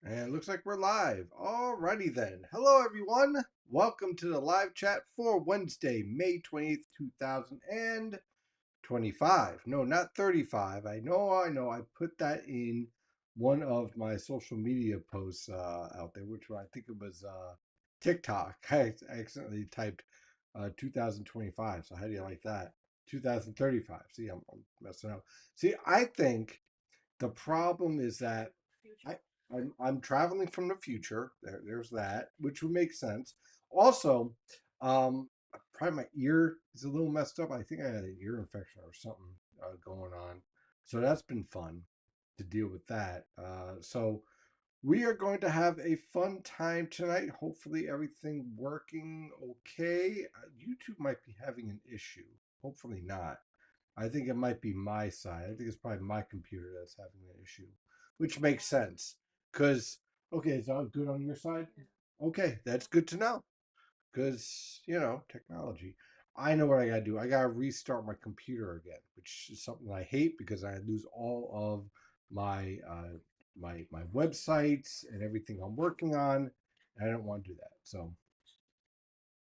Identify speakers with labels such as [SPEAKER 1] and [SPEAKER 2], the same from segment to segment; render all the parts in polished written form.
[SPEAKER 1] And it looks like we're live. Alrighty then. Hello everyone. Welcome to the live chat for Wednesday, May 20th, 2025. No, not 35. I know. I put that in one of my social media posts out there, which I think it was TikTok. I accidentally typed 2025. So how do you like that? 2035. See, I'm messing up. See, I think the problem is that I, I'm traveling from the future. There's that, which would make sense. Also, probably my ear is a little messed up. I think I had an ear infection or something going on. So that's been fun to deal with that. So we are going to have a fun time tonight. Hopefully, everything working okay. YouTube might be having an issue. Hopefully not. I think it might be my side. I think it's probably my computer that's having the issue, which makes sense. Because, okay, is that good on your side? Okay, that's good to know. Because, technology. I know what I got to do. I got to restart my computer again, which is something I hate because I lose all of my my websites and everything I'm working on. And I don't want to do that. So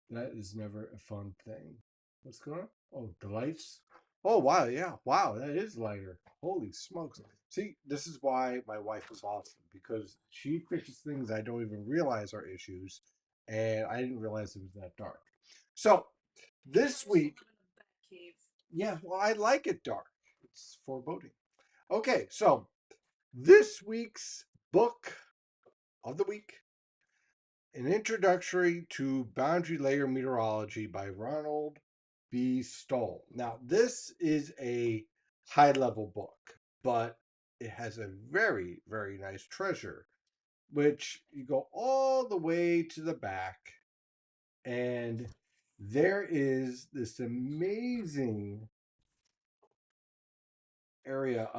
[SPEAKER 1] that is never a fun thing. What's going on? Oh, the lights. Oh, wow. Yeah. Wow. That is lighter. Holy smokes. See, this is why my wife is awesome because she fixes things I don't even realize are issues. And I didn't realize it was that dark. So this week, yeah, well, I like it dark. It's foreboding. Okay. So this week's book of the week, An Introductory to Boundary Layer Meteorology by Ronald B. Stoll. Now, this is a high level book, but it has a very, very nice treasure, which you go all the way to the back, and there is this amazing area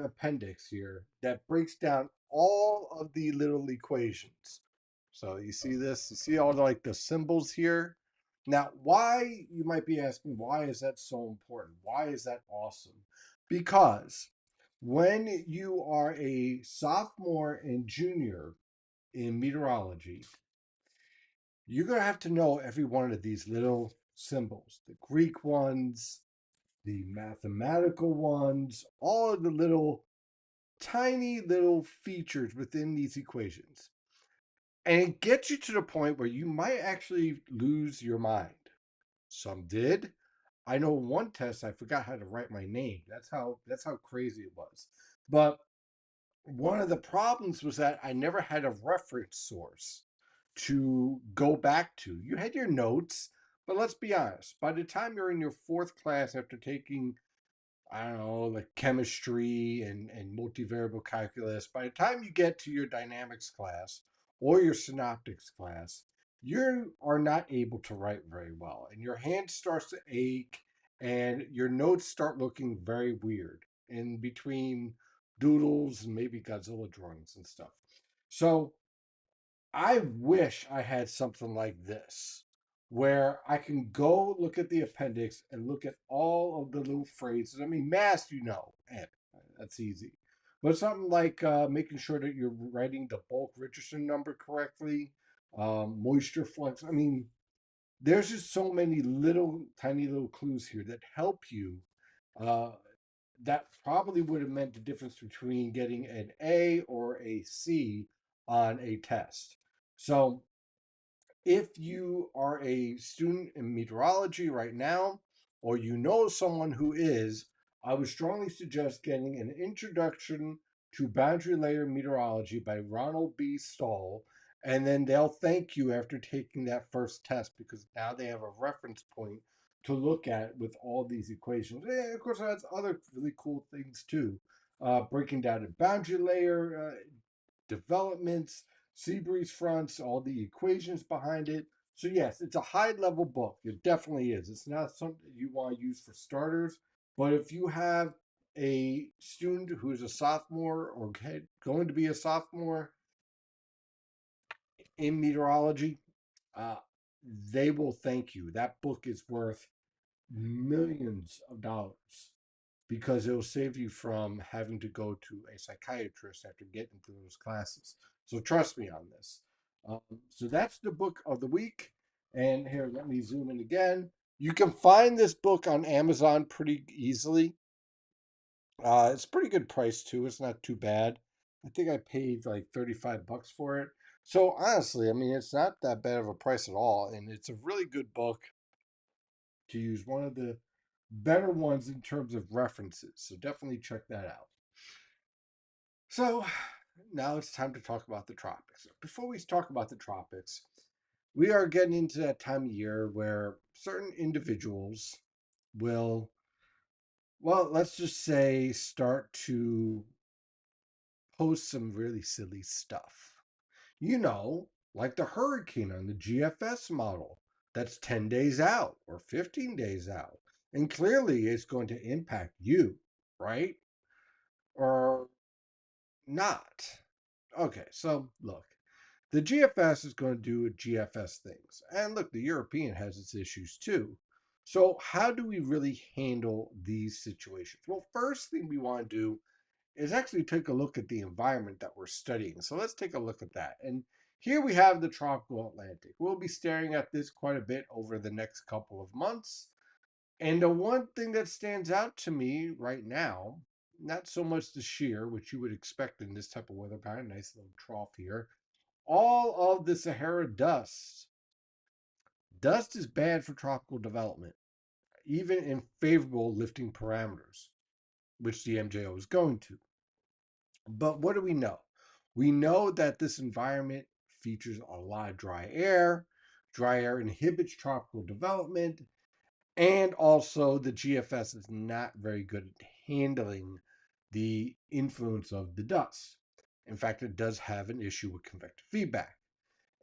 [SPEAKER 1] appendix here that breaks down all of the little equations. So you see this, you see all the symbols here. Now, why you might be asking, why is that so important? Why is that awesome? Because when you are a sophomore and junior in meteorology, you're going to have to know every one of these little symbols, the Greek ones, the mathematical ones, all of the little tiny little features within these equations. And it gets you to the point where you might actually lose your mind. Some did. I know one test I forgot how to write my name. That's how crazy it was. But one of the problems was that I never had a reference source to go back to. You had your notes, but let's be honest, by the time you're in your fourth class after taking, I don't know, like chemistry and multivariable calculus, by the time you get to your dynamics class or your synoptics class, you are not able to write very well. And your hand starts to ache and your notes start looking very weird in between doodles and maybe Godzilla drawings and stuff. So I wish I had something like this where I can go look at the appendix and look at all of the little phrases. I mean, math, that's easy. But something like making sure that you're writing the bulk Richardson number correctly, moisture flux. I mean, there's just so many little, tiny little clues here that help you. Uh, that probably would have meant the difference between getting an A or a C on a test. So if you are a student in meteorology right now, or you know someone who is, I would strongly suggest getting an introduction to boundary layer meteorology by Ronald B. Stoll, and then they'll thank you after taking that first test because now they have a reference point to look at with all these equations. And of course, it has other really cool things too, breaking down a boundary layer, developments, sea breeze fronts, all the equations behind it. So yes, it's a high level book. It definitely is. It's not something you want to use for starters, but if you have a student who is a sophomore or going to be a sophomore in meteorology, uh, they will thank you. That book is worth millions of dollars. because it will save you from having to go to a psychiatrist after getting through those classes. So trust me on this. So that's the book of the week. And here, let me zoom in again. You can find this book on Amazon pretty easily. It's a pretty good price too. It's not too bad. I think I paid like 35 bucks for it. So honestly, I mean, it's not that bad of a price at all. And it's a really good book to use, one of the better ones in terms of references. So definitely check that out. So now it's time to talk about the tropics. Before we talk about the tropics, we are getting into that time of year where certain individuals will, well, let's just say, start to post some really silly stuff. Like the hurricane on the GFS model that's 10 days out or 15 days out. And clearly it's going to impact you, right? Or not. Okay, so look, the GFS is going to do GFS things. And look, the European has its issues too. So, how do we really handle these situations? Well, first thing we want to do is actually take a look at the environment that we're studying. So, let's take a look at that. And here we have the tropical Atlantic. We'll be staring at this quite a bit over the next couple of months. And the one thing that stands out to me right now, not so much the shear, which you would expect in this type of weather pattern, nice little trough here, all of the Sahara dust. Dust is bad for tropical development, even in favorable lifting parameters, which the MJO is going to. But what do we know? We know that this environment features a lot of dry air. Dry air inhibits tropical development. And also, the GFS is not very good at handling the influence of the dust. In fact, it does have an issue with convective feedback.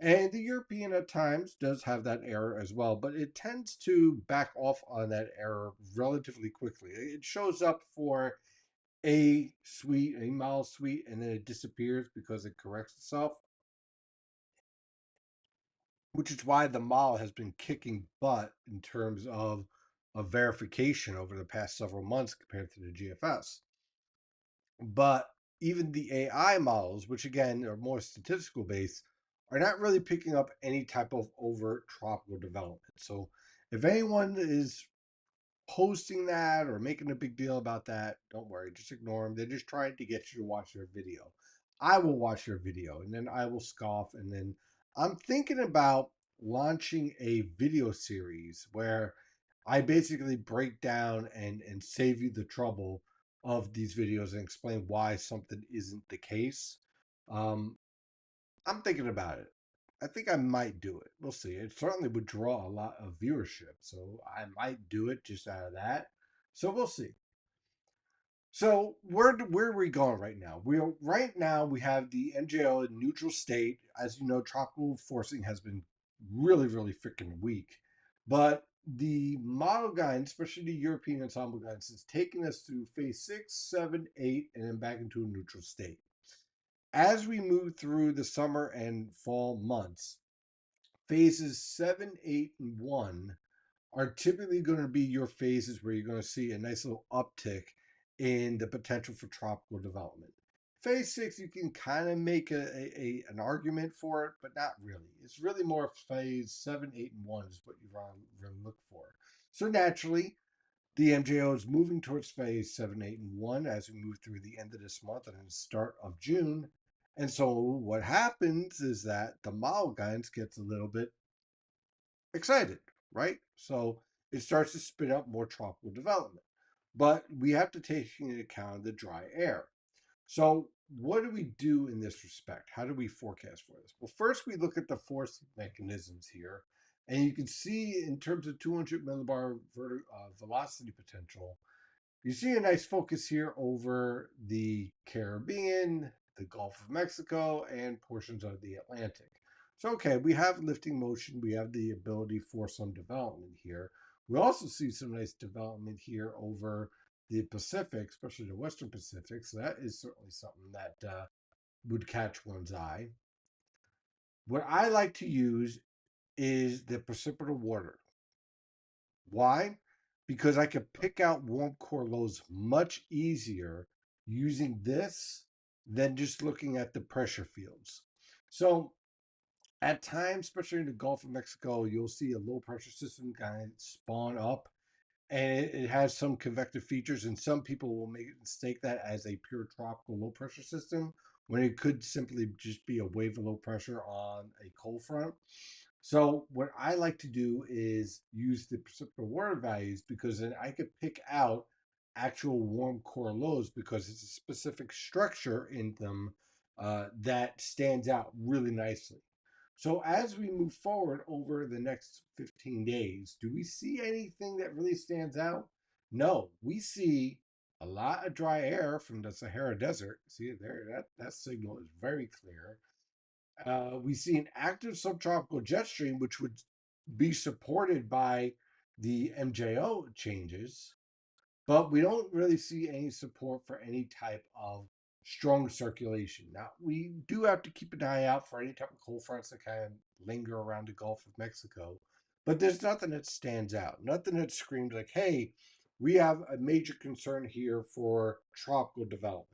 [SPEAKER 1] And the European at times does have that error as well, but it tends to back off on that error relatively quickly. It shows up for a mild sweep, and then it disappears because it corrects itself, which is why the model has been kicking butt in terms of verification over the past several months compared to the GFS. But even the AI models, which again are more statistical based, are not really picking up any type of overt tropical development. So if anyone is posting that or making a big deal about that, don't worry, just ignore them. They're just trying to get you to watch their video. I will watch their video and then I will scoff. And then I'm thinking about launching a video series where I basically break down and save you the trouble of these videos and explain why something isn't the case. Um, I'm thinking about it. I think I might do it. We'll see. It certainly would draw a lot of viewership, so I might do it just out of that. So we'll see. So where are we going right now? We have the MJO in neutral state. As you know, tropical forcing has been really freaking weak, but the model guidance, especially the European ensemble guidance, is taking us through phase 6, 7, 8, and then back into a neutral state. As we move through the summer and fall months, phases 7, 8, and 1 are typically going to be your phases where you're going to see a nice little uptick in the potential for tropical development. Phase 6, you can kind of make an argument for it, but not really. It's really more phase 7, 8, and 1 is what you really look for. So naturally, the MJO is moving towards phase 7, 8, and 1 as we move through the end of this month and the start of June. And so what happens is that the model guidance gets a little bit excited, right? So it starts to spin up more tropical development. But we have to take into account the dry air. So what do we do in this respect? How do we forecast for this? Well, first we look at the force mechanisms here. And you can see in terms of 200 millibar velocity potential, you see a nice focus here over the Caribbean, the Gulf of Mexico, and portions of the Atlantic. So, okay, we have lifting motion. We have the ability for some development here. We also see some nice development here over the Pacific, especially the Western Pacific. So that is certainly something that would catch one's eye. What I like to use is the precipitable water. Why? because I could pick out warm core lows much easier using this than just looking at the pressure fields. So at times, especially in the Gulf of Mexico, you'll see a low pressure system kind of spawn up, and it has some convective features, and some people will mistake that as a pure tropical low pressure system when it could simply just be a wave of low pressure on a cold front. So what I like to do is use the precipitable water values, because then I could pick out actual warm core lows because it's a specific structure in them that stands out really nicely. So as we move forward over the next 15 days, do we see anything that really stands out? No, we see a lot of dry air from the Sahara Desert. See it there? That signal is very clear. We see an active subtropical jet stream, which would be supported by the MJO changes, but we don't really see any support for any type of strong circulation. Now, we do have to keep an eye out for any type of cold fronts that kind of linger around the Gulf of Mexico, but there's nothing that stands out, nothing that screams like, hey, we have a major concern here for tropical development.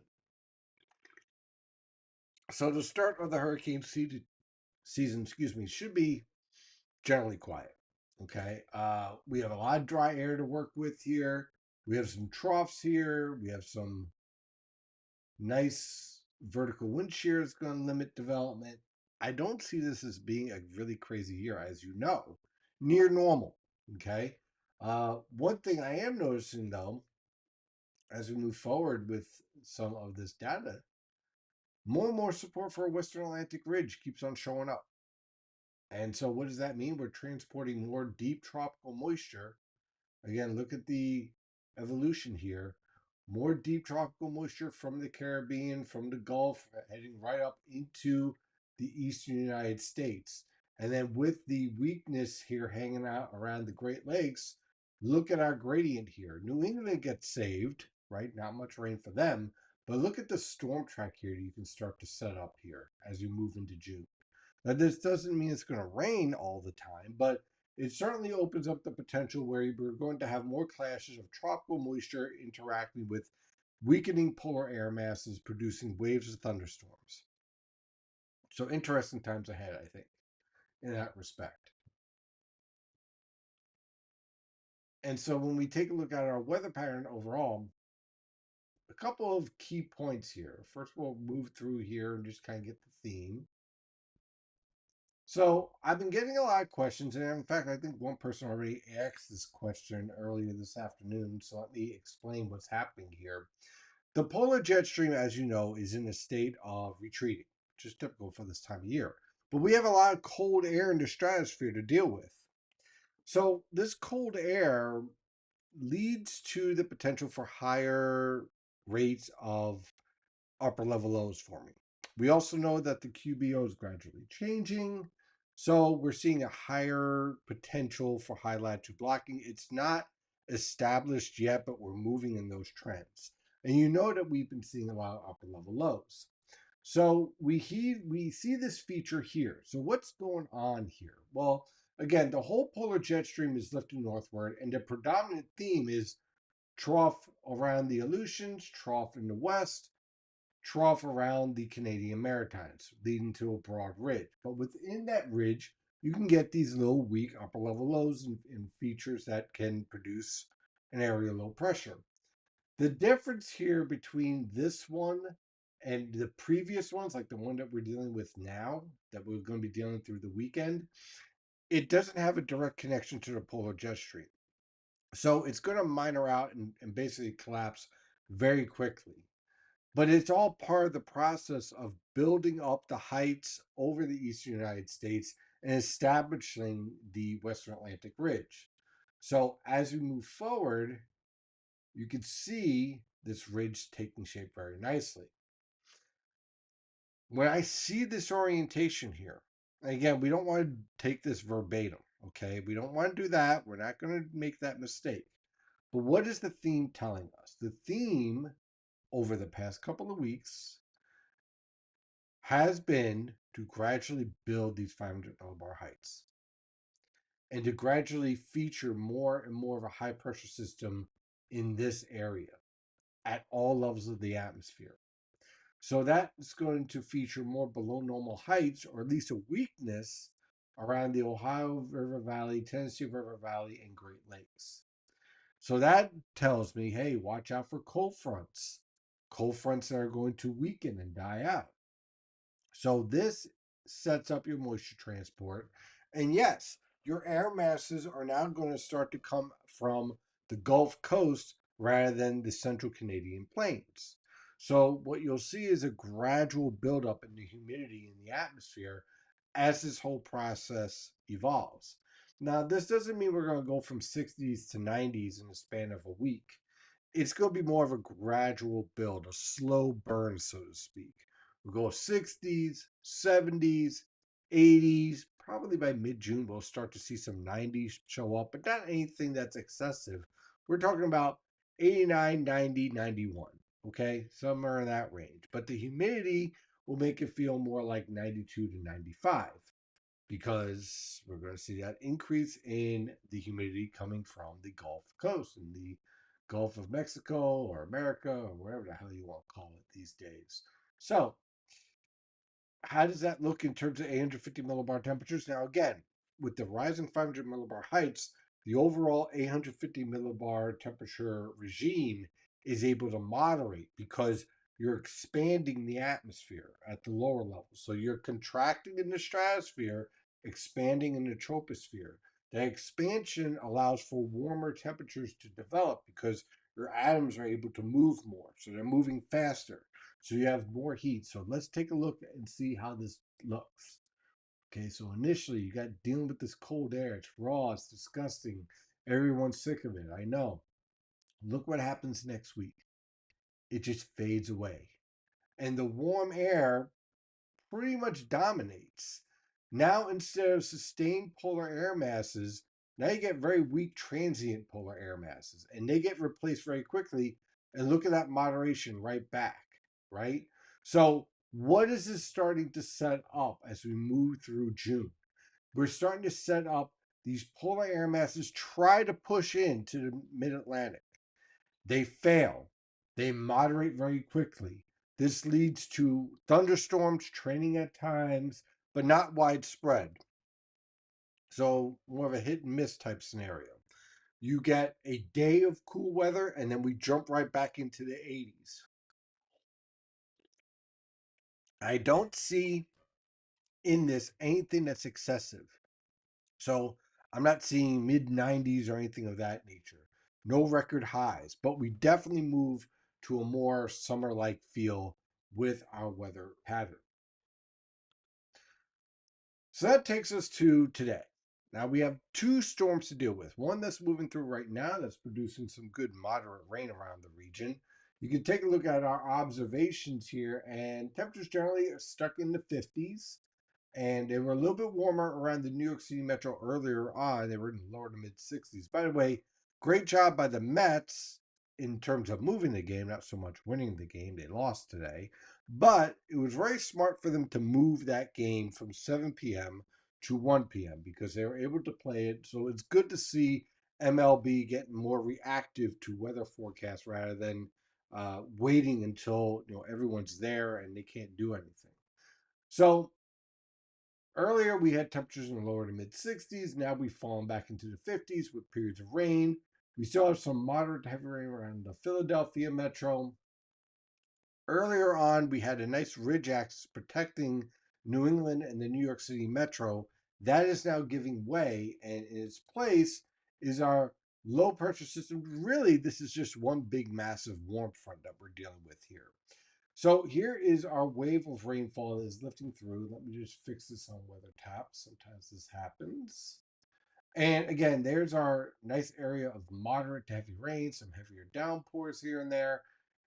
[SPEAKER 1] So the start of the hurricane season, should be generally quiet. Okay. We have a lot of dry air to work with here. We have some troughs here. We have some nice vertical wind shear is going to limit development. I don't see this as being a really crazy year, as you know, near normal. Okay. One thing I am noticing though, as we move forward with some of this data, more and more support for a Western Atlantic ridge keeps on showing up. And so, what does that mean? We're transporting more deep tropical moisture. Again, look at the evolution here. More deep tropical moisture from the Caribbean, from the Gulf, heading right up into the eastern United States. And then with the weakness here hanging out around the Great Lakes, look at our gradient here. New England gets saved, right? Not much rain for them. But look at the storm track here you can start to set up here as you move into June. Now, this doesn't mean it's going to rain all the time, but it certainly opens up the potential where we're going to have more clashes of tropical moisture interacting with weakening polar air masses, producing waves of thunderstorms. So, interesting times ahead, I think, in that respect. And so, when we take a look at our weather pattern overall, a couple of key points here. First, we'll move through here and just kind of get the theme. So I've been getting a lot of questions, and in fact, I think one person already asked this question earlier this afternoon. So let me explain what's happening here. The polar jet stream, as you know, is in a state of retreating, which is typical for this time of year. But we have a lot of cold air in the stratosphere to deal with. So this cold air leads to the potential for higher rates of upper level lows forming. We also know that the QBO is gradually changing. So we're seeing a higher potential for high latitude blocking. It's not established yet, but we're moving in those trends. And you know that we've been seeing a lot of upper level lows. So we see this feature here. So what's going on here? Well, again, the whole polar jet stream is lifting northward, and the predominant theme is trough around the Aleutians, trough in the west, trough around the Canadian Maritimes, leading to a broad ridge. But within that ridge, you can get these little weak upper level lows and features that can produce an area low pressure. The difference here between this one and the previous ones, like the one that we're dealing with now, that we're going to be dealing through the weekend, it doesn't have a direct connection to the polar jet stream. So it's going to minor out and basically collapse very quickly. But it's all part of the process of building up the heights over the eastern United States and establishing the Western Atlantic Ridge. So as we move forward, you can see this ridge taking shape very nicely. When I see this orientation here, again, we don't want to take this verbatim, okay? We don't want to do that. We're not going to make that mistake. But what is the theme telling us? The theme over the past couple of weeks has been to gradually build these 500 millibar heights. and to gradually feature more and more of a high pressure system in this area at all levels of the atmosphere. So that's going to feature more below normal heights, or at least a weakness around the Ohio River Valley, Tennessee River Valley, and Great Lakes. So that tells me, hey, watch out for cold fronts that are going to weaken and die out. So this sets up your moisture transport. And yes, your air masses are now going to start to come from the Gulf Coast rather than the central Canadian plains. So what you'll see is a gradual buildup in the humidity in the atmosphere as this whole process evolves. Now, this doesn't mean we're going to go from 60s to 90s in the span of a week. It's going to be more of a gradual build, a slow burn, so to speak. We'll go 60s, 70s, 80s. Probably by mid June, we'll start to see some 90s show up, but not anything that's excessive. We're talking about 89, 90, 91. Okay, somewhere in that range. But the humidity will make it feel more like 92 to 95 because we're going to see that increase in the humidity coming from the Gulf Coast and the Gulf of Mexico or America or wherever the hell you want to call it these days. So, how does that look in terms of 850 millibar temperatures? Now, again, with the rising 500 millibar heights, the overall 850 millibar temperature regime is able to moderate because you're expanding the atmosphere at the lower levels. So you're contracting in the stratosphere, expanding in the troposphere. That expansion allows for warmer temperatures to develop because your atoms are able to move more. So they're moving faster. So you have more heat. So let's take a look and see how this looks. Okay, so initially you got dealing with this cold air. It's raw, it's disgusting. Everyone's sick of it. I know. Look what happens next week. It just fades away. And the warm air pretty much dominates. Now, instead of sustained polar air masses, now you get very weak transient polar air masses, and they get replaced very quickly. And look at that moderation right back, right? So, what is this starting to set up as we move through June? We're starting to set up these polar air masses try to push into the mid Atlantic. They fail. They moderate very quickly. This leads to thunderstorms, training at times, but not widespread. So, more of a hit and miss type scenario. You get a day of cool weather, and then we jump right back into the 80s. I don't see in this anything that's excessive. So, I'm not seeing mid 90s or anything of that nature. No record highs, but we definitely move to a more summer like feel with our weather pattern. So that takes us to today. Now we have two storms to deal with. One that's moving through right now that's producing some good moderate rain around the region. You can take a look at our observations here, and temperatures generally are stuck in the 50s. And they were a little bit warmer around the New York City metro earlier on. They were in the lower to mid 60s. By the way, great job by the Mets in terms of moving the game, not so much winning the game. They lost today. But it was very smart for them to move that game from 7 p.m. to 1 p.m. because they were able to play it. So it's good to see MLB getting more reactive to weather forecasts rather than waiting until everyone's there and they can't do anything. So earlier, we had temperatures in the lower to mid 60s. Now we've fallen back into the 50s with periods of rain. We still have some moderate to heavy rain around the Philadelphia metro. Earlier on, we had a nice ridge axis protecting New England and the New York City metro. That is now giving way, and in its place is our low pressure system. Really, this is just one big massive warm front that we're dealing with here. So here is our wave of rainfall that is lifting through. Let me just fix this on weather tap. Sometimes this happens. And again, there's our nice area of moderate to heavy rain, some heavier downpours here and there.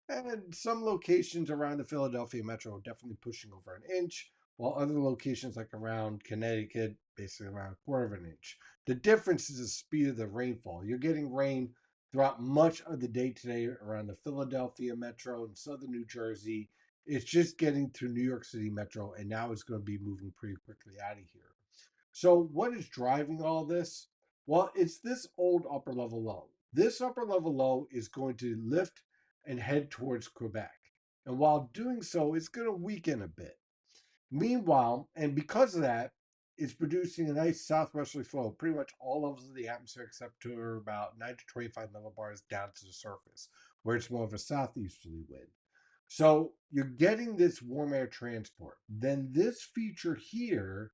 [SPEAKER 1] And some locations around the Philadelphia metro are definitely pushing over an inch, while other locations like around Connecticut, basically around a quarter of an inch. The difference is the speed of the rainfall. You're getting rain throughout much of the day today around the Philadelphia metro and southern New Jersey. It's just getting to New York City metro, and now it's going to be moving pretty quickly out of here. So, what is driving all this? Well, it's this old upper level low. This upper level low is going to lift and head towards Quebec. And while doing so, it's going to weaken a bit. Meanwhile, and because of that, it's producing a nice southwesterly flow, pretty much all levels of the atmosphere except to about 9 to 25 millibars down to the surface, where it's more of a southeasterly wind. So you're getting this warm air transport. Then this feature here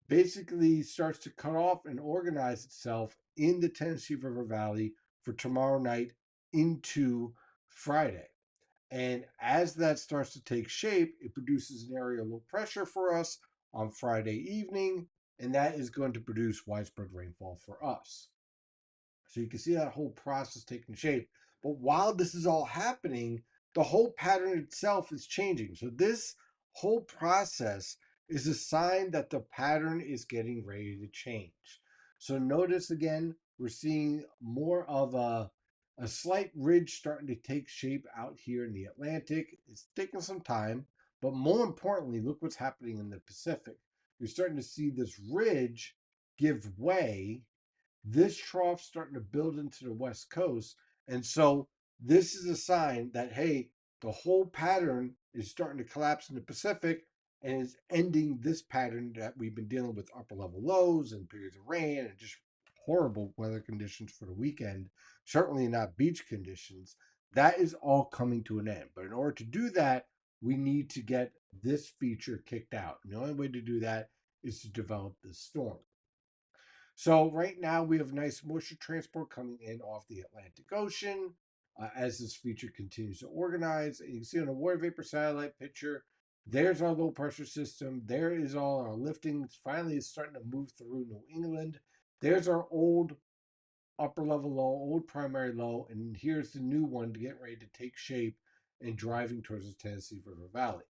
[SPEAKER 1] basically starts to cut off and organize itself in the Tennessee River Valley for tomorrow night into Friday. And as that starts to take shape, it produces an area of low pressure for us on Friday evening, and that is going to produce widespread rainfall for us. So you can see that whole process taking shape. But while this is all happening, the whole pattern itself is changing. So this whole process is a sign that the pattern is getting ready to change. So notice again, we're seeing more of a slight ridge starting to take shape out here in the Atlantic. It's taking some time, but more importantly, look what's happening in the Pacific. You're starting to see this ridge give way, this trough starting to build into the west coast. And so this is a sign that, hey, the whole pattern is starting to collapse in the Pacific and is ending this pattern that we've been dealing with, upper level lows and periods of rain and just horrible weather conditions for the weekend, certainly not beach conditions. That is all coming to an end. But in order to do that, we need to get this feature kicked out. And the only way to do that is to develop this storm. So right now we have nice moisture transport coming in off the Atlantic Ocean as this feature continues to organize. And you can see on the water vapor satellite picture, there's our low pressure system. There is all our lifting. Finally, it's starting to move through New England. There's our old upper level low, old primary low, and here's the new one to get ready to take shape and driving towards the Tennessee River Valley.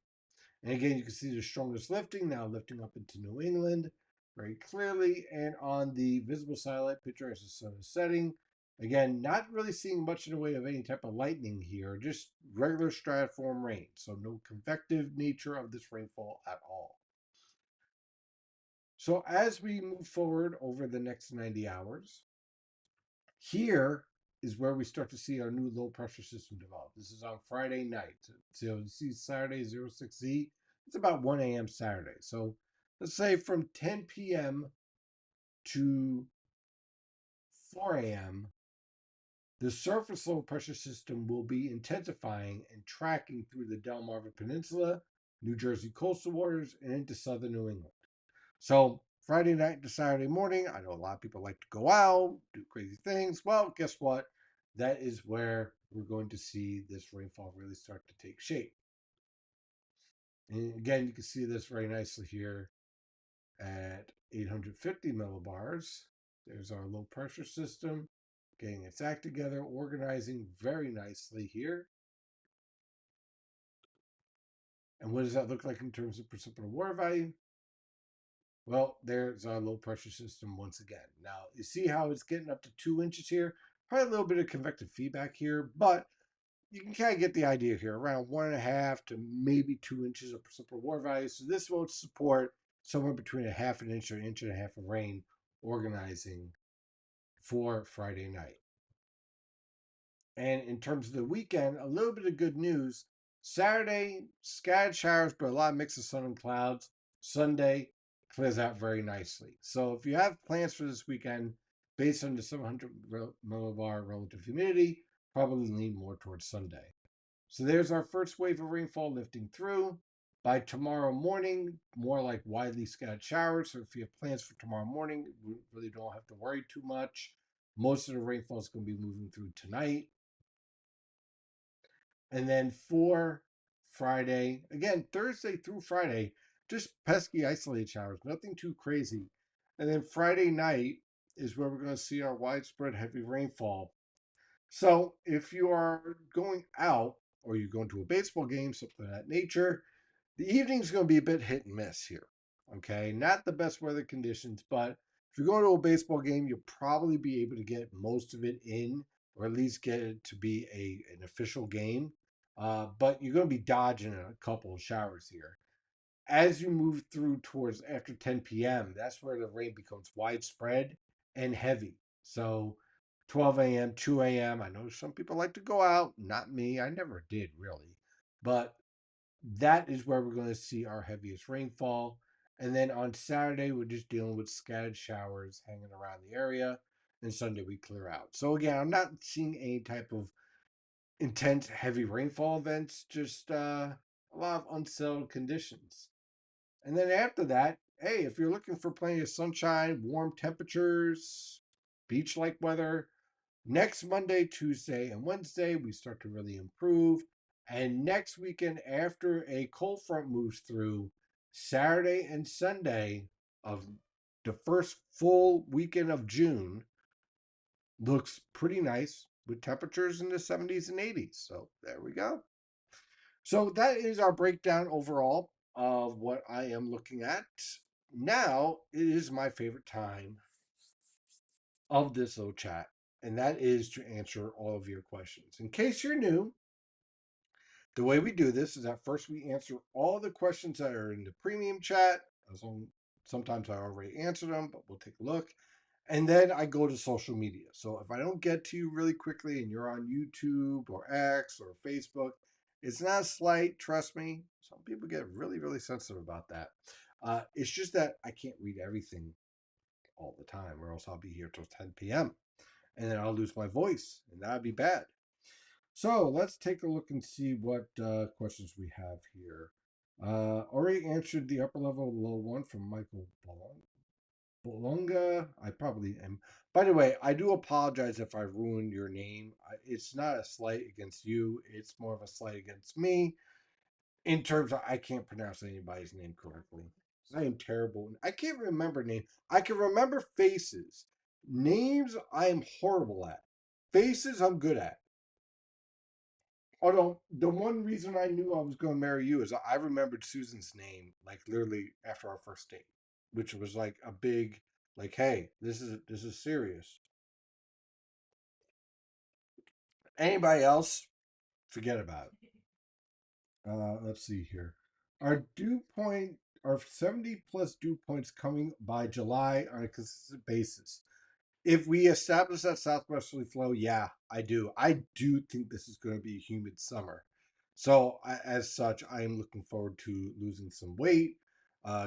[SPEAKER 1] And again, you can see the strongest lifting now lifting up into New England very clearly. And on the visible satellite picture as the sun is setting, again, not really seeing much in the way of any type of lightning here, just regular stratiform rain. So no convective nature of this rainfall at all. So as we move forward over the next 90 hours, here is where we start to see our new low pressure system develop. This is on Friday night. So you see Saturday 06Z. It's about 1 a.m. Saturday. So let's say from 10 p.m. to 4 a.m., the surface low pressure system will be intensifying and tracking through the Delmarva Peninsula, New Jersey coastal waters, and into southern New England. So Friday night to Saturday morning, I know a lot of people like to go out, do crazy things. Well, guess what? That is where we're going to see this rainfall really start to take shape. And again, you can see this very nicely here at 850 millibars. There's our low pressure system getting its act together, organizing very nicely here. And what does that look like in terms of precipitable water value? Well, there's our low pressure system once again. Now, you see how it's getting up to 2 inches here? Probably a little bit of convective feedback here, but you can kind of get the idea here, around 1.5 to maybe 2 inches of precipitable water value. So this will support somewhere between a half an inch or an inch and a half of rain organizing for Friday night. And in terms of the weekend, a little bit of good news. Saturday, scattered showers, but a lot of mix of sun and clouds. Sunday clears out very nicely. So if you have plans for this weekend, based on the 700 millibar relative humidity, probably lean more towards Sunday. So there's our first wave of rainfall lifting through. By tomorrow morning, more like widely scattered showers. So if you have plans for tomorrow morning, we really don't have to worry too much. Most of the rainfall is going to be moving through tonight. And then for Friday, again, Thursday through Friday, just pesky isolated showers, nothing too crazy. And then Friday night is where we're going to see our widespread heavy rainfall. So if you are going out or you're going to a baseball game, something of that nature, the evening's going to be a bit hit and miss here. Okay, not the best weather conditions, but if you're going to a baseball game, you'll probably be able to get most of it in, or at least get it to be an official game. But you're going to be dodging a couple of showers here. As you move through towards after 10 p.m., that's where the rain becomes widespread and heavy. So 12 a.m., 2 a.m. I know some people like to go out, not me. I never did really. But that is where we're going to see our heaviest rainfall. And then on Saturday, we're just dealing with scattered showers hanging around the area. And Sunday, we clear out. So again, I'm not seeing any type of intense heavy rainfall events, just a lot of unsettled conditions. And then after that, hey, if you're looking for plenty of sunshine, warm temperatures, beach like weather, next Monday, Tuesday, and Wednesday, we start to really improve. And next weekend, after a cold front moves through, Saturday and Sunday of the first full weekend of June looks pretty nice with temperatures in the 70s and 80s. So there we go. So that is our breakdown overall of what I am looking at. Now it is my favorite time of this little chat, and that is to answer all of your questions. In case you're new, the way we do this is that first we answer all the questions that are in the premium chat. Sometimes I already answer them, but we'll take a look. And then I go to social media. So if I don't get to you really quickly and you're on YouTube or X or Facebook, it's not a slight, trust me. Some people get really, really sensitive about that. It's just that I can't read everything all the time, or else I'll be here till 10 p.m. and then I'll lose my voice, and that'd be bad. So let's take a look and see what questions we have here. Already answered the upper level low one from Michael Bolonga. I probably am. By the way, I do apologize if I ruined your name. It's not a slight against you. It's more of a slight against me in terms of I can't pronounce anybody's name correctly. I am terrible. I can't remember names. I can remember faces. Names I am horrible at. Faces I'm good at. Although the one reason I knew I was going to marry you is I remembered Susan's name like literally after our first date, which was like a big like, hey, this is serious. Anybody else? Forget about it. Let's see here. Our dew point, our 70 plus dew points coming by July on a consistent basis. If we establish that southwesterly flow, yeah, I do. I do think this is going to be a humid summer. So, as such, I am looking forward to losing some weight,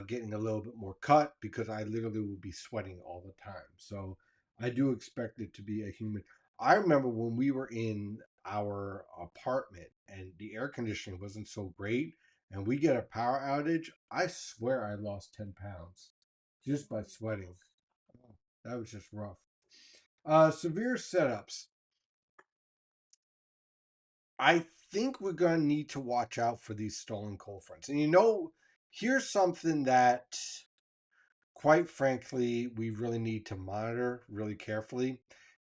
[SPEAKER 1] getting a little bit more cut because I literally will be sweating all the time. So, I do expect it to be a humid. I remember when we were in our apartment and the air conditioning wasn't so great, and we get a power outage. I swear I lost 10 pounds just by sweating. That was just rough. Severe setups. I think we're going to need to watch out for these stolen cold fronts. And here's something that, quite frankly, we really need to monitor really carefully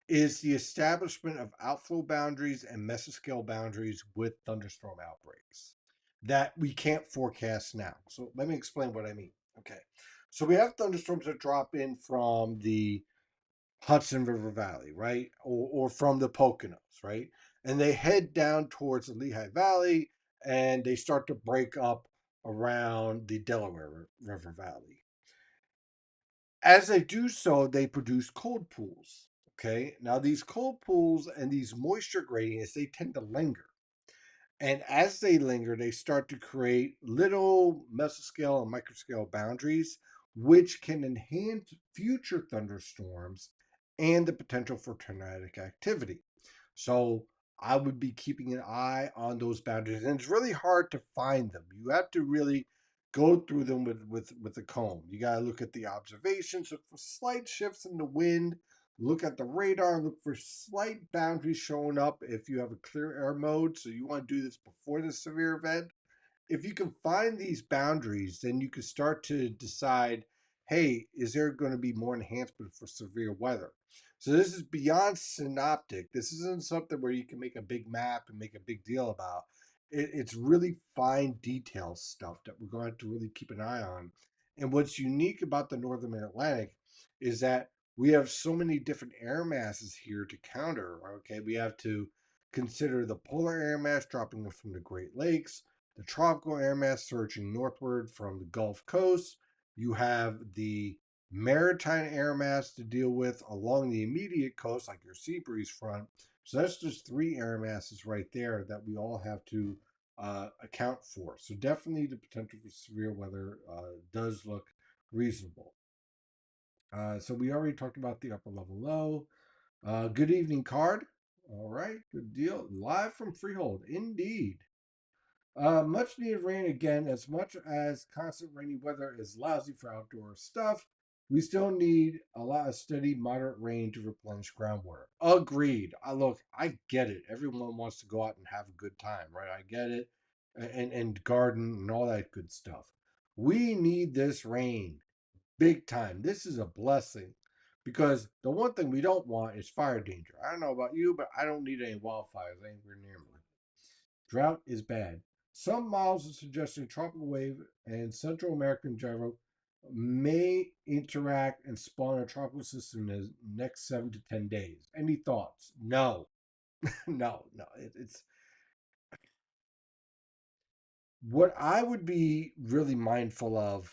[SPEAKER 1] is the establishment of outflow boundaries and mesoscale boundaries with thunderstorm outbreaks that we can't forecast now. So let me explain what I mean. Okay. So we have thunderstorms that drop in from the Hudson River Valley, right? Or from the Poconos, right? And they head down towards the Lehigh Valley and they start to break up around the Delaware River Valley. As they do so, they produce cold pools. Okay. Now, these cold pools and these moisture gradients, they tend to linger. And as they linger, they start to create little mesoscale and microscale boundaries, which can enhance future thunderstorms and the potential for tornadic activity. So I would be keeping an eye on those boundaries. And it's really hard to find them. You have to really go through them with a comb. You got to look at the observations, look for slight shifts in the wind, look at the radar, look for slight boundaries showing up if you have a clear air mode. So you want to do this before the severe event. If you can find these boundaries, then you can start to decide, hey, is there going to be more enhancement for severe weather? So this is beyond synoptic. This isn't something where you can make a big map and make a big deal about. It's really fine detail stuff that we're going to have to really keep an eye on. And what's unique about the Northern Atlantic is that we have so many different air masses here to counter. Okay, we have to consider the polar air mass dropping from the Great Lakes, the tropical air mass surging northward from the Gulf Coast. You have the maritime air mass to deal with along the immediate coast, like your sea breeze front. So that's just three air masses right there that we all have to account for. So definitely the potential for severe weather does look reasonable. So we already talked about the upper level low. Good evening, card. All right, good deal. Live from Freehold, indeed. Much needed rain again. As much as constant rainy weather is lousy for outdoor stuff, we still need a lot of steady, moderate rain to replenish groundwater. Agreed. I get it. Everyone wants to go out and have a good time, right? I get it, and garden and all that good stuff. We need this rain big time. This is a blessing because the one thing we don't want is fire danger. I don't know about you, but I don't need any wildfires anywhere near me. Drought is bad. Some models are suggesting tropical wave and Central American gyro may interact and spawn a tropical system in the next 7 to 10 days. Any thoughts? No, no. It's what I would be really mindful of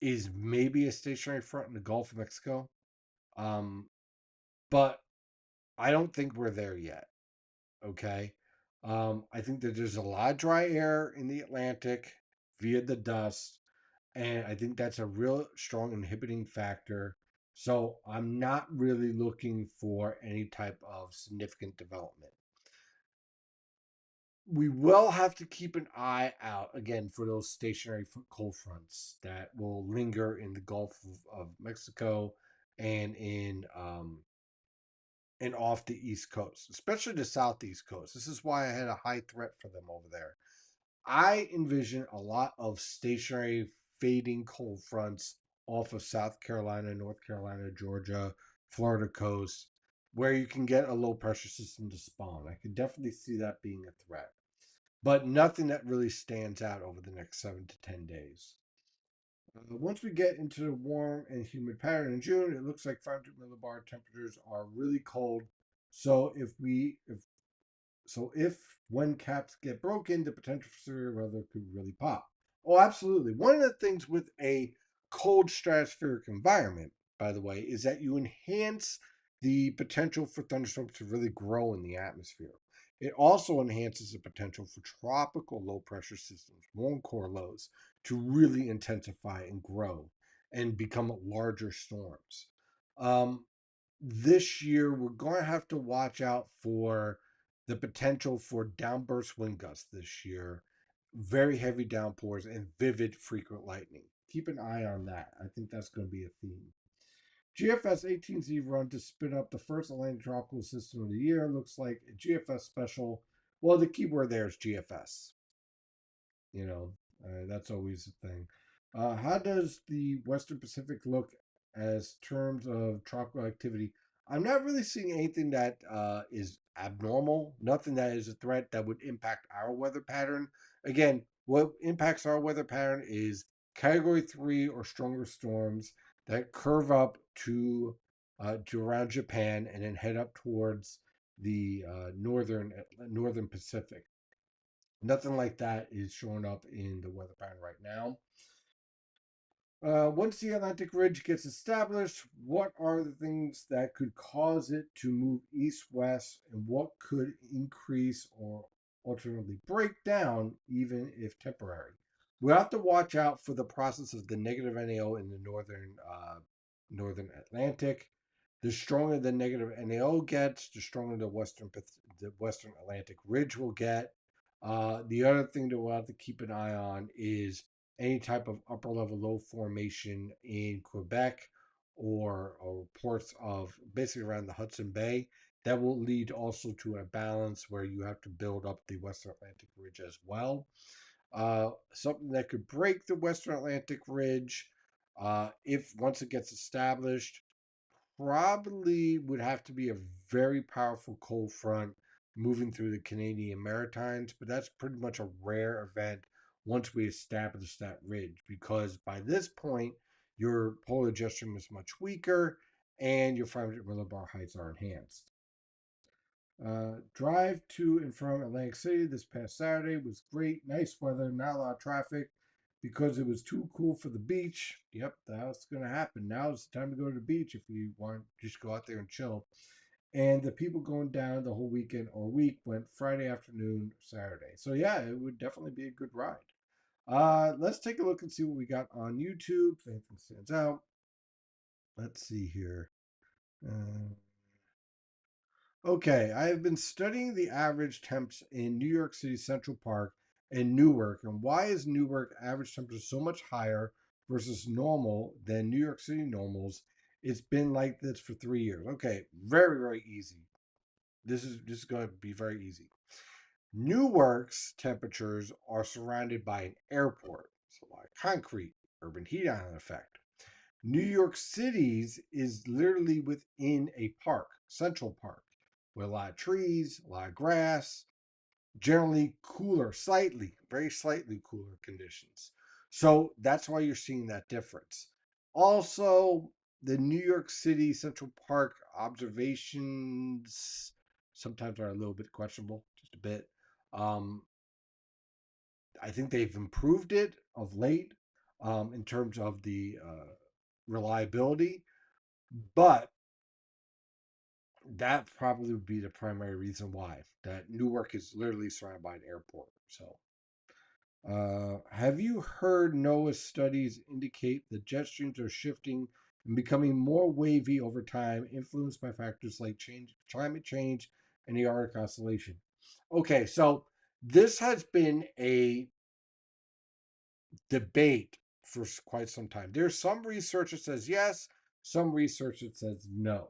[SPEAKER 1] is maybe a stationary front in the Gulf of Mexico. Um, but I don't think we're there yet. Okay. I think that there's a lot of dry air in the Atlantic via the dust, and I think that's a real strong inhibiting factor. So I'm not really looking for any type of significant development. We will have to keep an eye out again for those stationary cold fronts that will linger in the Gulf of Mexico and in and off the East Coast, especially the Southeast Coast. This is why I had a high threat for them over there. I envision a lot of stationary fading cold fronts off of South Carolina, North Carolina, Georgia, Florida coast, where you can get a low pressure system to spawn. I could definitely see that being a threat, but nothing that really stands out over the next 7 to 10 days. Once we get into the warm and humid pattern in June, it looks like 500 millibar temperatures are really cold. So if when caps get broken, the potential for severe weather could really pop. Oh, absolutely. One of the things with a cold stratospheric environment, by the way, is that you enhance the potential for thunderstorms to really grow in the atmosphere. It also enhances the potential for tropical low pressure systems, warm core lows, to really intensify and grow and become larger storms. Um, this year, we're going to have to watch out for the potential for downburst wind gusts this year, very heavy downpours, and vivid frequent lightning. Keep an eye on that. I think that's going to be a theme. GFS 18Z run to spin up the first Atlantic tropical system of the year. Looks like a GFS special. Well, the keyword there is GFS. You know, that's always a thing. How does the Western Pacific look as terms of tropical activity? I'm not really seeing anything that is abnormal, nothing that is a threat that would impact our weather pattern. Again, what impacts our weather pattern is Category 3 or stronger storms that curve up to around Japan and then head up towards the northern Pacific. Nothing like that is showing up in the weather pattern right now. Once the Atlantic Ridge gets established, what are the things that could cause it to move east-west, and what could increase or alternately break down, even if temporary? We have to watch out for the process of the negative NAO in the northern Atlantic. The stronger the negative NAO gets, the stronger the Western Atlantic Ridge will get. The other thing that we'll have to keep an eye on is any type of upper level low formation in Quebec or ports of basically around the Hudson Bay. That will lead also to a balance where you have to build up the Western Atlantic Ridge as well. Something that could break the Western Atlantic Ridge, if once it gets established, probably would have to be a very powerful cold front moving through the Canadian Maritimes, but that's pretty much a rare event once we establish that ridge because by this point your polar jet stream is much weaker and your 500 millibar heights are enhanced. Drive to and from Atlantic City this past Saturday was great, nice weather, not a lot of traffic. because it was too cool for the beach. Yep, that's going to happen. Now it's time to go to the beach if you want to just go out there and chill. And the people going down the whole weekend or week went Friday afternoon, Saturday. So yeah, it would definitely be a good ride. Let's take a look and see what we got on YouTube. If anything stands out. Let's see here. Uh, okay, I have been studying the average temps in New York City Central Park and Newark, and why is Newark average temperature so much higher versus normal than New York City normals? It's been like this for 3 years. Okay, very easy. This is going to be very easy. Newark's temperatures are surrounded by an airport, so a lot of concrete, urban heat island effect. New York City's is literally within a park, Central Park, with a lot of trees, a lot of grass, generally cooler, slightly, very slightly cooler conditions. So that's why you're seeing that difference. Also, the New York City Central Park observations sometimes are a little bit questionable, just a bit. Um, I think they've improved it of late in terms of the reliability, but that probably would be the primary reason why that Newark is literally surrounded by an airport. So, have you heard NOAA's studies indicate that jet streams are shifting and becoming more wavy over time, influenced by factors like climate change, and the Arctic Oscillation? Okay, so this has been a debate for quite some time. There's some research that says yes, some research that says no.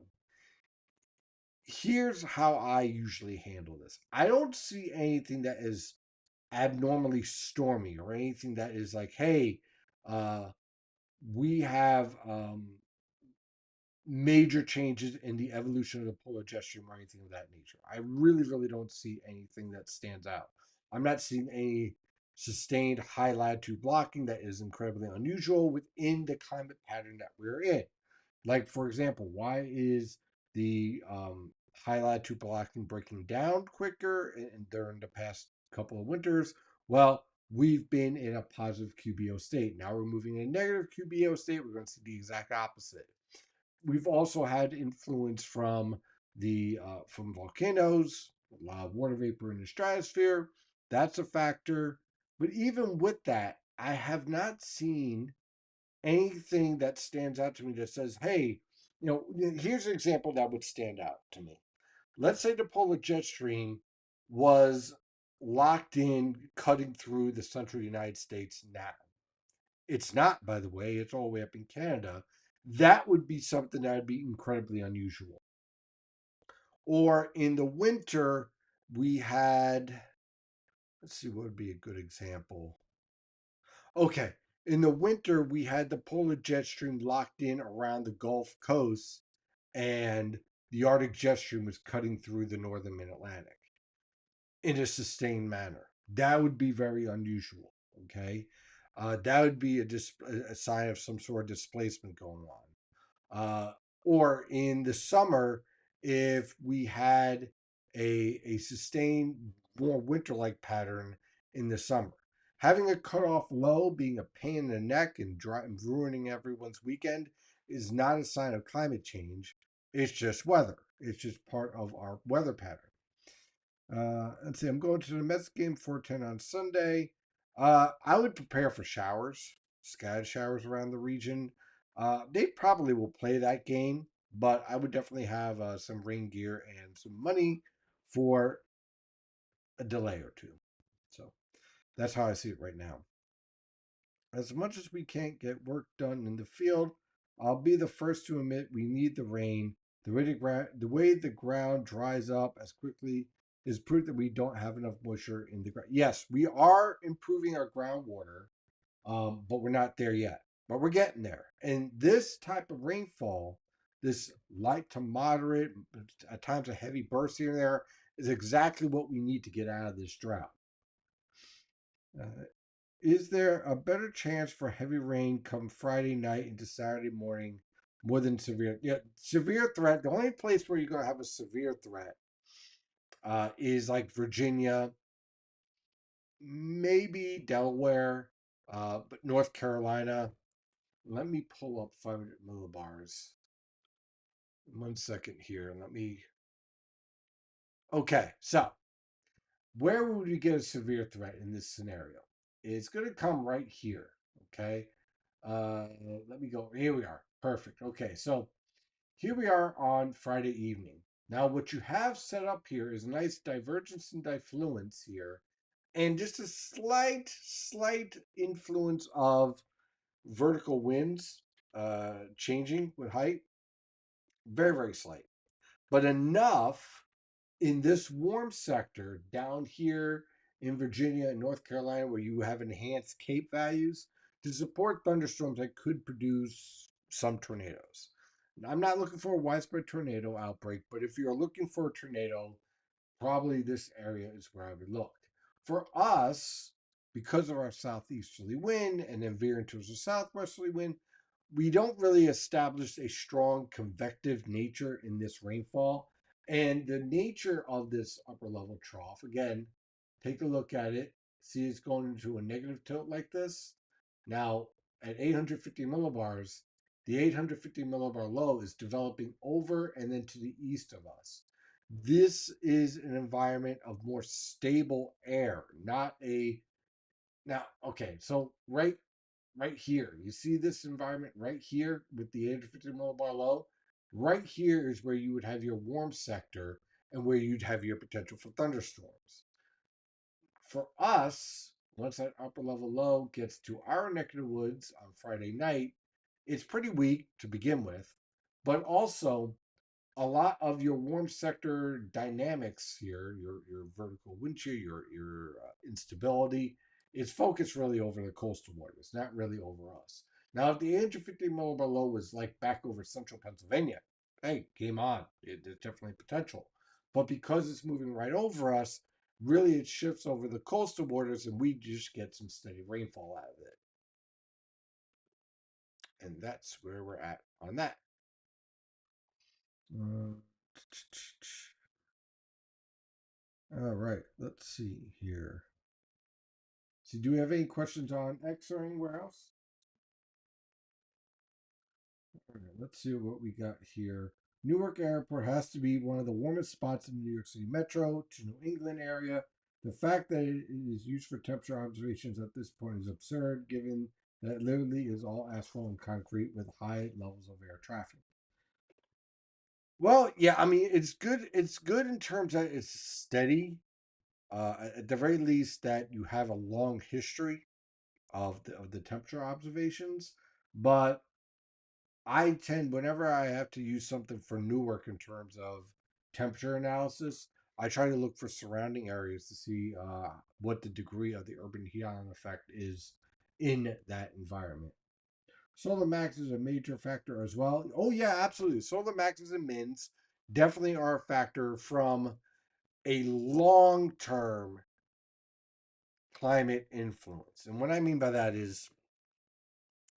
[SPEAKER 1] Here's how I usually handle this. I don't see anything that is abnormally stormy or anything that is like, hey, uh, we have major changes in the evolution of the polar jet stream or anything of that nature. I really don't see anything that stands out. I'm not seeing any sustained high latitude blocking that is incredibly unusual within the climate pattern that we're in. Like, for example, why is the high latitude blocking breaking down quicker during the past couple of winters? Well, we've been in a positive QBO state. Now we're moving in a negative QBO state. We're going to see the exact opposite. We've also had influence from volcanoes, a lot of water vapor in the stratosphere. That's a factor. But even with that, I have not seen anything that stands out to me that says, hey, here's an example that would stand out to me. Let's say the polar jet stream was locked in, cutting through the central United States now. It's not, by the way, it's all the way up in Canada. That would be something that would be incredibly unusual. Or in the winter, we had, let's see, what would be a good example? Okay, in the winter, we had the polar jet stream locked in around the Gulf Coast, and the Arctic jet stream was cutting through the northern mid Atlantic in a sustained manner. That would be very unusual. Okay, that would be a sign of some sort of displacement going on. Or in the summer, if we had a sustained more winter-like pattern in the summer. Having a cutoff low being a pain in the neck and ruining everyone's weekend is not a sign of climate change. It's just weather. It's just part of our weather pattern. Let's see. I'm going to the Mets game 4:10 on Sunday. I would prepare for showers, scattered showers around the region. They probably will play that game, but I would definitely have some rain gear and some money for a delay or two. So that's how I see it right now. As much as we can't get work done in the field, I'll be the first to admit we need the rain. The way the ground dries up as quickly is proof that we don't have enough moisture in the ground. Yes, we are improving our groundwater, but we're not there yet. But we're getting there. And this type of rainfall, this light to moderate, at times a heavy burst here and there, is exactly what we need to get out of this drought. Uh, is there a better chance for heavy rain come Friday night into Saturday morning more than severe? Yeah, severe threat. The only place where you're going to have a severe threat is like Virginia, maybe Delaware. But North Carolina, let me pull up 500 millibars. 1 second here. Let me. Okay, so where would we get a severe threat in this scenario? It's going to come right here. Okay. Uh, Let me go. Here we are. Perfect. Okay, so here we are on Friday evening. Now, what you have set up here is a nice divergence and diffluence here, and just a slight influence of vertical winds changing with height. Very, very slight, but enough in this warm sector down here in Virginia and North Carolina, where you have enhanced Cape values, to support thunderstorms that could produce some tornadoes. Now, I'm not looking for a widespread tornado outbreak, but if you're looking for a tornado, probably this area is where I would look. For us, because of our southeasterly wind and then veering towards the southwesterly wind, we don't really establish a strong convective nature in this rainfall. And the nature of this upper level trough, again, take a look at it. See, it's going into a negative tilt like this. Now, at 850 millibars, the 850 millibar low is developing over and then to the east of us. This is an environment of more stable air, not a now. Okay, so right here, you see this environment right here with the 850 millibar low. Right here is where you would have your warm sector and where you'd have your potential for thunderstorms. For us, once that upper level low gets to our neck of the woods on Friday night, it's pretty weak to begin with, but also a lot of your warm sector dynamics here, your vertical wind shear, your instability, is focused really over the coastal waters, not really over us. Now, if the 850 millibar low was like back over central Pennsylvania, hey, game on. There's definitely potential. But because it's moving right over us, really it shifts over the coastal waters and we just get some steady rainfall out of it. And that's where we're at on that. Uh, All right, let's see here. So, do we have any questions on X or anywhere else? All right, let's see what we got here. Newark Airport has to be one of the warmest spots in the New York City metro to New England area. The fact that it is used for temperature observations at this point is absurd, given that it literally is all asphalt and concrete with high levels of air traffic. Well, yeah, I mean it's good. It's good in terms that it's steady. At the very least, that you have a long history of the temperature observations, but I tend whenever I have to use something for Newark in terms of temperature analysis, I try to look for surrounding areas to see what the degree of the urban heat island effect is in that environment. Solar max is a major factor as well. Oh yeah, absolutely. Solar maxes and mins definitely are a factor from a long-term climate influence. And what I mean by that is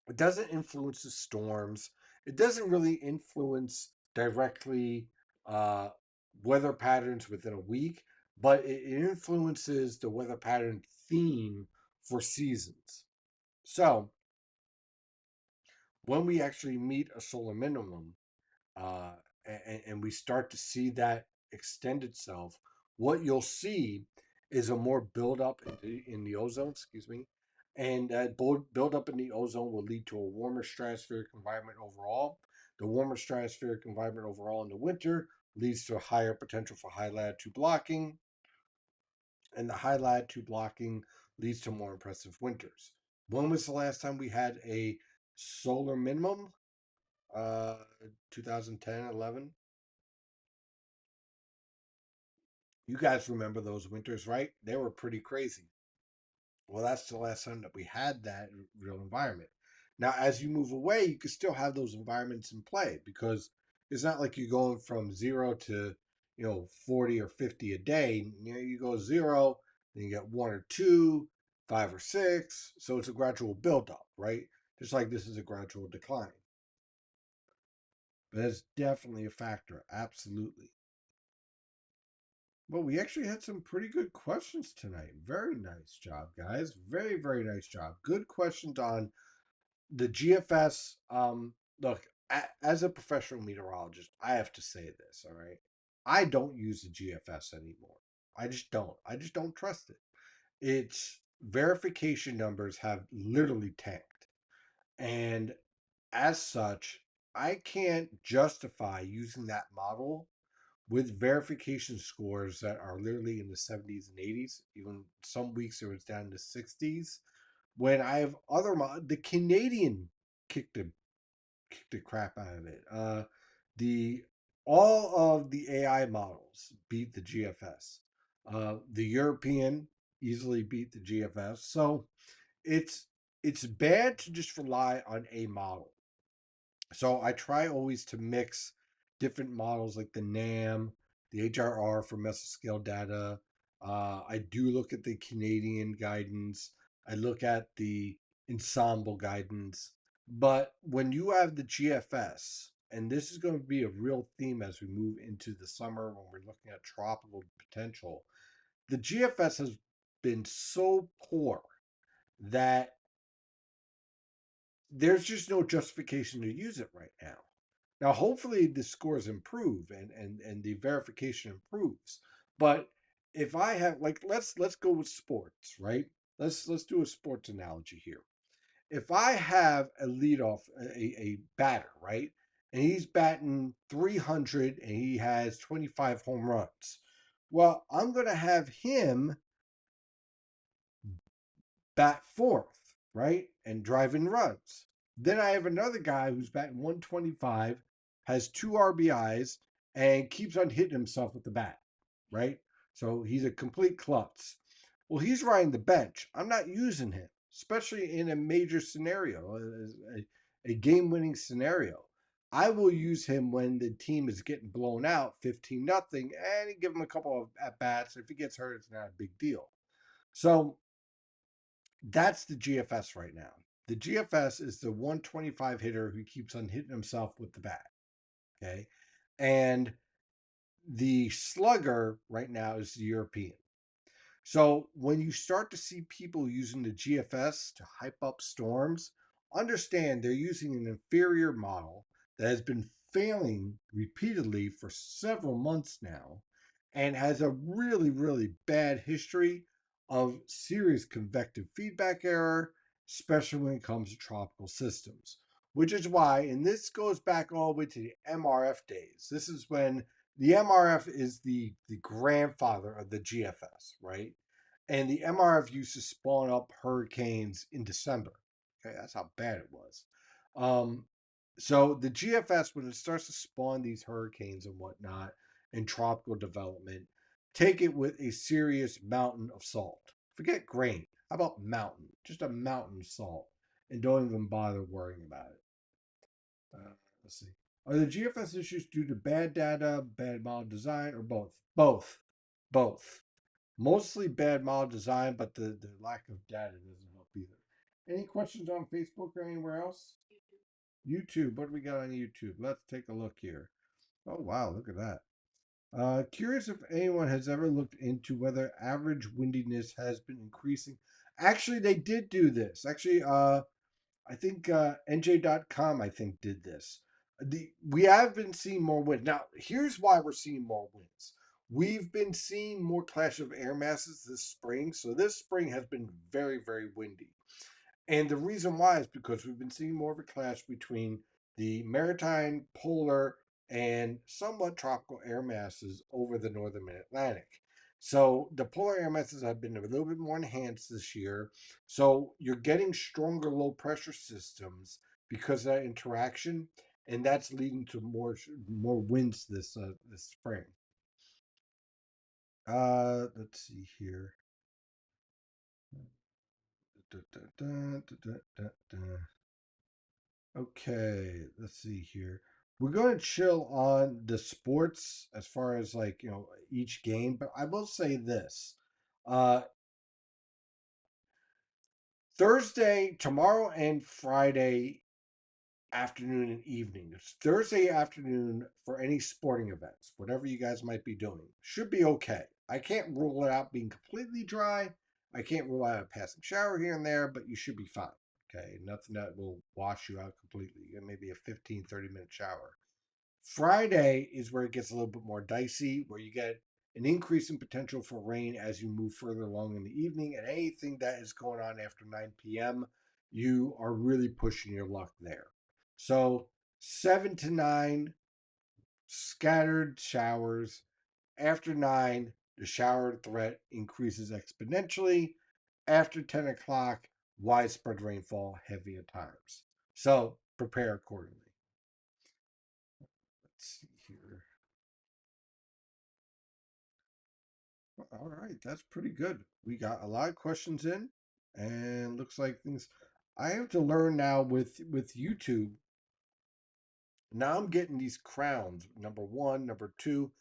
[SPEAKER 1] it doesn't influence the storms. It doesn't really influence directly uh, weather patterns within a week, but it influences the weather pattern theme for seasons. So when we actually meet a solar minimum, uh, and we start to see that extend itself, what you'll see is a more buildup in the ozone, excuse me, and that buildup in the ozone will lead to a warmer stratospheric environment overall. The warmer stratospheric environment overall in the winter leads to a higher potential for high latitude blocking, and the high latitude blocking leads to more impressive winters. When was the last time we had a solar minimum? Uh, 2010, 11. You guys remember those winters, right? They were pretty crazy. Well, that's the last time that we had that real environment. Now, as you move away, you can still have those environments in play because it's not like you're going from 0 to 40 or 50 a day. You go 0, then you get 1 or 2, 5 or 6. So it's a gradual buildup, right? Just like this is a gradual decline. But it's definitely a factor, absolutely. Well, we actually had some pretty good questions tonight. Very nice job, guys. Very, very nice job. Good questions on the GFS. Look, as a professional meteorologist, I have to say this, all right? I don't use the GFS anymore. I just don't. I just don't trust it. Its verification numbers have literally tanked. And as such, I can't justify using that model with verification scores that are literally in the 70s and 80s. Even some weeks it was down to 60s. When I have other the Canadian kicked the crap out of it. The All of the AI models beat the GFS. The European easily beat the GFS. So it's it's bad to just rely on a model. So I try always to mix different models like the NAM, the HRR for mesoscale data. I do look at the Canadian guidance. I look at the ensemble guidance. But when you have the GFS, and this is going to be a real theme as we move into the summer when we're looking at tropical potential, the GFS has been so poor that there's just no justification to use it right now. Now, hopefully, the scores improve and the verification improves. But if I have like let's go with sports, right? Let's do a sports analogy here. If I have a leadoff, a batter, right, and he's batting 300 and he has 25 home runs, well, I'm going to have him bat fourth, right? And drive in runs. Then I have another guy who's batting 125, has two RBIs, and keeps on hitting himself with the bat, right? So he's a complete klutz. Well, he's riding the bench. I'm not using him, especially in a major scenario, a game winning scenario. I will use him when the team is getting blown out 15-0, and give him a couple of at bats. If he gets hurt, it's not a big deal. So that's the GFS right now. The GFS is the 125 hitter who keeps on hitting himself with the bat. Okay. And the slugger right now is the European. So when you start to see people using the GFS to hype up storms, understand they're using an inferior model that has been failing repeatedly for several months now and has a really, really bad history of serious convective feedback error, especially when it comes to tropical systems. Which is why, and this goes back all the way to the MRF days. This is when the MRF is the grandfather of the GFS, right? And the MRF used to spawn up hurricanes in December. Okay, that's how bad it was. Um, so the GFS, when it starts to spawn these hurricanes and whatnot and tropical development, take it with a serious mountain of salt. Forget grain. How about mountain? Just a mountain of salt, and don't even bother worrying about it. Let's see. Are the GFS issues due to bad data, bad model design, or both? Both. Both. Mostly bad model design, but the lack of data doesn't help either. Any questions on Facebook or anywhere else? YouTube. What do we got on YouTube? Let's take a look here. Oh, wow. Look at that. Curious if anyone has ever looked into whether average windiness has been increasing. Actually, they did do this. Actually, I think NJ.com, I think, did this. We have been seeing more wind. Now, here's why we're seeing more winds. We've been seeing more clash of air masses this spring. So this spring has been very, very windy. And the reason why is because we've been seeing more of a clash between the maritime, polar, and somewhat tropical air masses over the northern mid Atlantic. So the polar air masses have been a little bit more enhanced this year. So you're getting stronger low pressure systems because of that interaction, and that's leading to more winds this spring. Let's see here. Da, da, da, Okay, let's see here. We're going to chill on the sports as far as like, each game, but I will say this. Uh Thursday, tomorrow and Friday afternoon and evening. It's Thursday afternoon for any sporting events, whatever you guys might be doing. Should be okay. I can't rule it out being completely dry. I can't rule out a passing shower here and there, but you should be fine. Okay, nothing that will wash you out completely. Maybe a 15, 30-minute shower. Friday is where it gets a little bit more dicey, where you get an increase in potential for rain as you move further along in the evening, and anything that is going on after 9 p.m., you are really pushing your luck there. So 7 to 9, scattered showers. After 9, the shower threat increases exponentially. After 10 o'clock, widespread rainfall, heavy at times. So prepare accordingly. Let's see here. All right, that's pretty good. We got a lot of questions in, and looks like things. I have to learn now with YouTube. Now I'm getting these crowns. Number one, number two.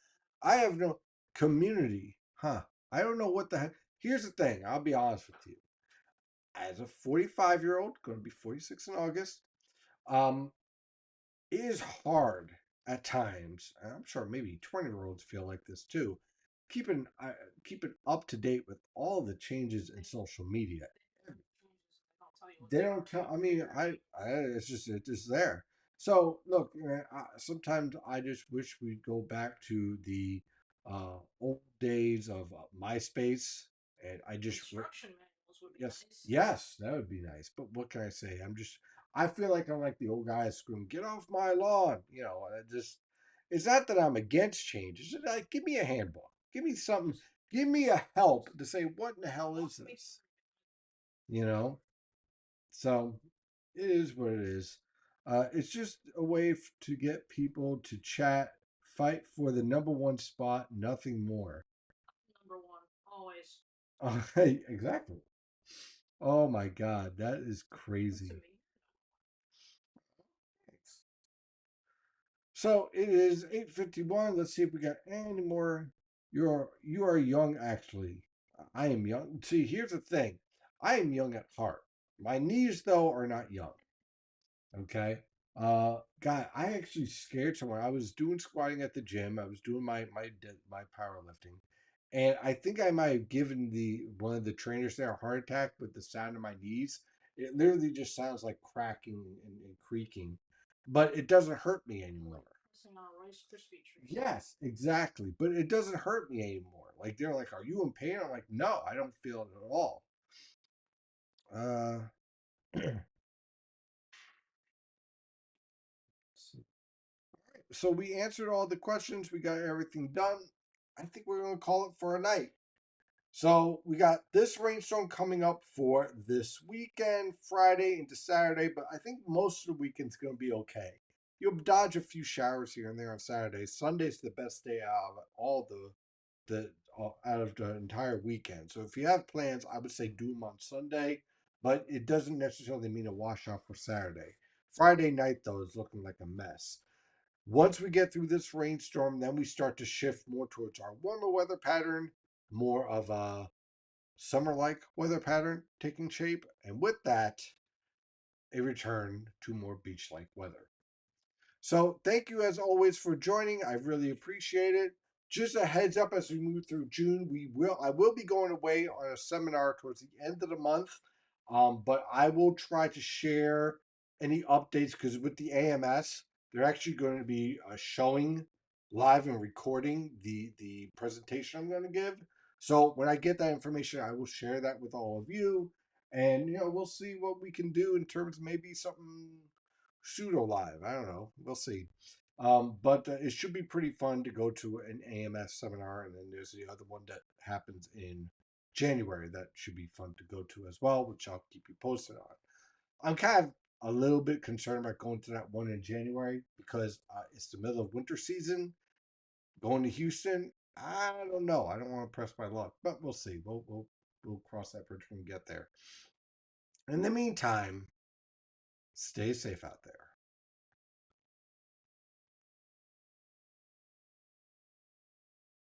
[SPEAKER 1] I have no community, huh? I don't know what the heck. Here's the thing. I'll be honest with you. As a 45-year-old, going to be 46 in August, um, it is hard at times. And I'm sure maybe 20-year-olds feel like this too. Keeping keeping up to date with all the changes in social media. They don't tell. I mean, it's just there. So look, sometimes I just wish we'd go back to the old days of MySpace, and I just yes, yes, that would be nice. But what can I say? I feel like I'm like the old guy screaming, "Get off my lawn!" It's not that I'm against change. It's just like, give me a handbook, give me something, give me a help to say what in the hell is this, you know. So it is what it is. It's just a way to get people to chat, fight for the number one spot, nothing more. Number one, always. Exactly. Oh my God, that is crazy. So it is 8:51. Let's see if we got any more. You are young, actually. I am young. See, here's the thing. I am young at heart. My knees, though, are not young. Okay. God, I actually scared someone. I was doing squatting at the gym. I was doing my powerlifting, and I think I might have given the one of the trainers there a heart attack with the sound of my knees. It literally just sounds like cracking and creaking, but it doesn't hurt me anymore. Yes, exactly. But it doesn't hurt me anymore. Like they're like, "Are you in pain?" I'm like, "No, I don't feel it at all." Uh, so we answered all the questions. We got everything done. I think we're going to call it for a night. So we got this rainstorm coming up for this weekend, Friday into Saturday, but I think most of the weekend's going to be okay. You'll dodge a few showers here and there on Saturday. Sunday's the best day out of all the out of the entire weekend. So if you have plans, I would say do them on Sunday, but it doesn't necessarily mean a wash off for Saturday. Friday night though is looking like a mess. Once we get through this rainstorm, then we start to shift more towards our warmer weather pattern, more of a summer like weather pattern taking shape. And with that, a return to more beach like weather. So thank you as always for joining. I really appreciate it. Just a heads up as we move through June, I will be going away on a seminar towards the end of the month. But I will try to share any updates because with the AMS, they're actually going to be showing live and recording the presentation I'm going to give. So when I get that information, I will share that with all of you, and we'll see what we can do in terms of maybe something pseudo live. I don't know. We'll see. But it should be pretty fun to go to an AMS seminar, and then there's the other one that happens in January that should be fun to go to as well, which I'll keep you posted on. I'm kind of a little bit concerned about going to that one in January because it's the middle of winter season. Going to Houston, I don't know. I don't want to press my luck, but we'll see. We'll cross that bridge when we get there. In the meantime, stay safe out there.